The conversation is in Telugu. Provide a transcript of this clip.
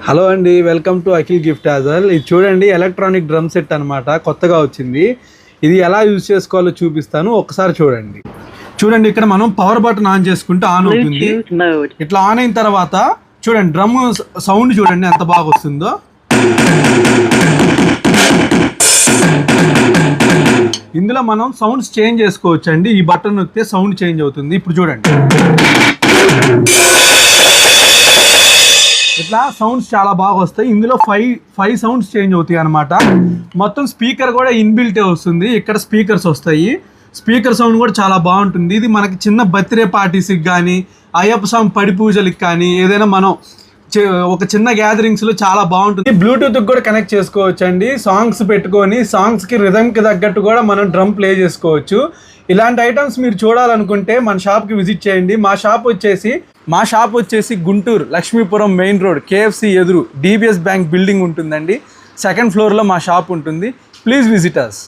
హలో అండి, welcome to Akhil gift hassle. ఇది చూడండి, ఎలక్ట్రానిక్ డ్రమ్ సెట్ అనమాట, కొత్తగా వచ్చింది. ఇది ఎలా యూజ్ చేసుకోవాలో చూపిస్తాను, ఒకసారి చూడండి. చూడండి, ఇక్కడ మనం పవర్ బటన్ ఆన్ చేసుకుంటే ఆన్ అవుతుంది. ఇట్లా ఆన్ అయిన తర్వాత చూడండి, డ్రమ్ సౌండ్ చూడండి ఎంత బాగా వస్తుందో. ఇందులో మనం సౌండ్స్ చేంజ్ చేసుకోవచ్చు అండి. ఈ బటన్ నొక్కితే సౌండ్ చేంజ్ అవుతుంది. ఇప్పుడు చూడండి, ఇట్లా సౌండ్స్ చాలా బాగా వస్తాయి. ఇందులో ఫైవ్ సౌండ్స్ చేంజ్ అవుతాయి అనమాట. మొత్తం స్పీకర్ కూడా ఇన్బిల్టే వస్తుంది. ఇక్కడ స్పీకర్స్ వస్తాయి. స్పీకర్ సౌండ్ కూడా చాలా బాగుంటుంది. ఇది మనకి చిన్న బర్త్డే పార్టీస్కి కానీ, అయ్యప్ప స్వామి పడి పూజలకి కానీ, ఏదైనా మనం ఒక చిన్న గ్యాదరింగ్స్లో చాలా బాగుంటుంది. బ్లూటూత్కి కూడా కనెక్ట్ చేసుకోవచ్చు అండి. సాంగ్స్ పెట్టుకొని సాంగ్స్కి రిథమ్కి తగ్గట్టు కూడా మనం డ్రమ్ ప్లే చేసుకోవచ్చు. ఇలాంటి ఐటమ్స్ మీరు చూడాలనుకుంటే మన షాప్కి విజిట్ చేయండి. మా షాప్ వచ్చేసి Guntur Lakshmipuram main road KFC ఎదురు DBS బ్యాంక్ బిల్డింగ్ ఉంటుందండి. సెకండ్ ఫ్లోర్లో మా షాప్ ఉంటుంది. Please visit us.